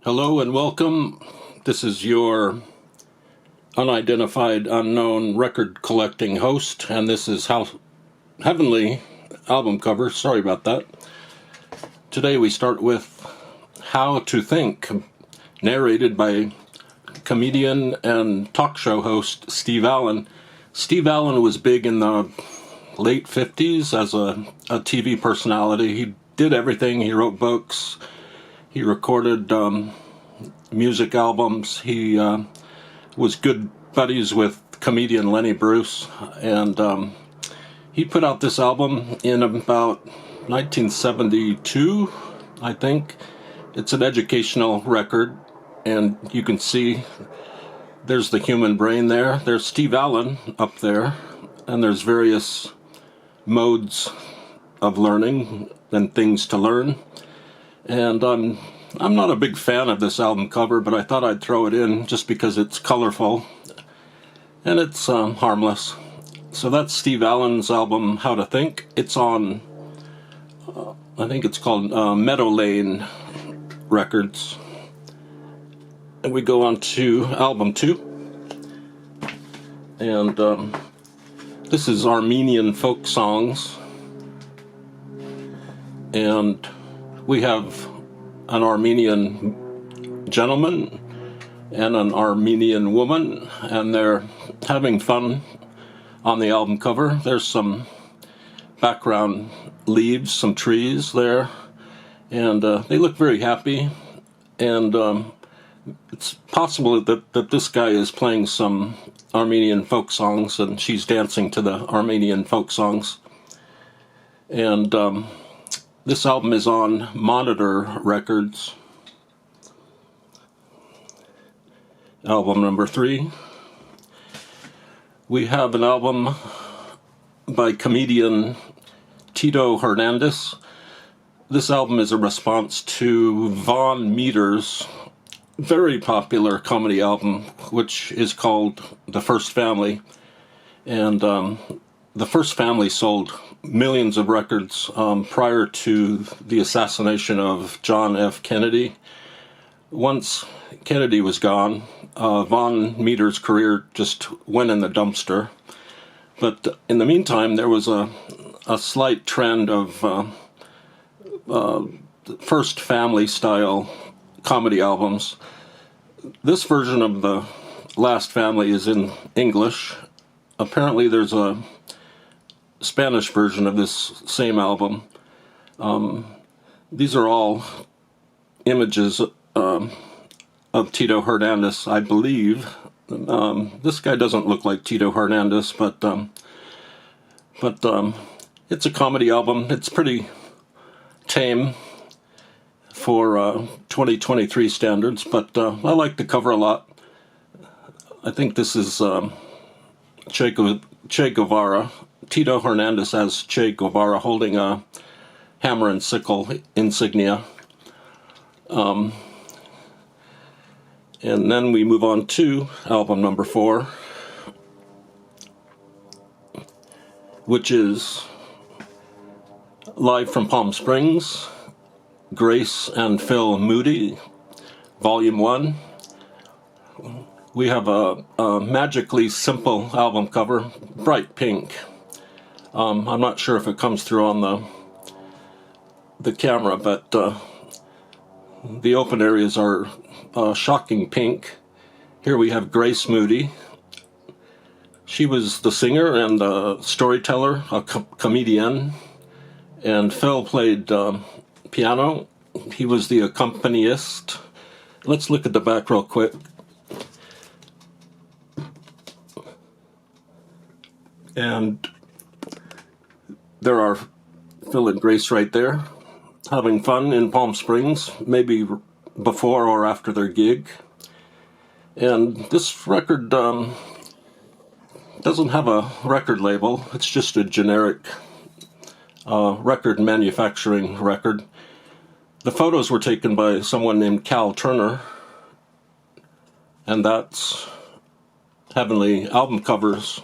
Hello and welcome. This is your unidentified, unknown record collecting host, and this is Heavenly album cover. Sorry about that. Today we start with How to Think, narrated by comedian and talk show host Steve Allen. Steve Allen was big in the late 50s as a TV personality. He did everything. He wrote books. He recorded music albums. He was good buddies with comedian Lenny Bruce, and he put out this album in about 1972, I think. It's an educational record, and you can see there's the human brain there. There's Steve Allen up there, and there's various modes of learning and things to learn. And I'm not a big fan of this album cover, but I thought I'd throw it in just because it's colorful and it's harmless. So that's Steve Allen's album, How to Think. It's on, I think it's called Meadow Lane Records. And we go on to album 2. And this is Armenian folk songs. And we have an Armenian gentleman and an Armenian woman, and they're having fun on the album cover. There's some background leaves, some trees there, and they look very happy. And it's possible that this guy is playing some Armenian folk songs, and she's dancing to the Armenian folk songs. And this album is on Monitor Records. Album number 3. We have an album by comedian Tito Hernandez. This album is a response to Von Meter's very popular comedy album, which is called The First Family. And The First Family sold millions of records prior to the assassination of John F. Kennedy. Once Kennedy was gone, Von Meter's career just went in the dumpster. But in the meantime, there was a slight trend of First Family style comedy albums. This version of The Last Family is in English. Apparently there's a Spanish version of this same album. These are all images of Tito Hernandez, I believe. This guy doesn't look like Tito Hernandez, but it's a comedy album. It's pretty tame for 2023 standards, but I like the cover a lot. I think this is Che Guevara. Tito Hernandez as Che Guevara holding a hammer and sickle insignia. And then we move on to album number 4, which is live from Palm Springs, Grace and Phil Moody, Volume 1. We have a magically simple album cover, bright pink. I'm not sure if it comes through on the camera, but the open areas are shocking pink. Here we have Grace Moody. She was the singer and the storyteller, a comedian, and Phil played piano. He was the accompanist. Let's look at the back real quick. And there are Phil and Grace right there, having fun in Palm Springs, maybe before or after their gig. And this record doesn't have a record label. It's just a generic record manufacturing record. The photos were taken by someone named Cal Turner, and that's Heavenly album covers.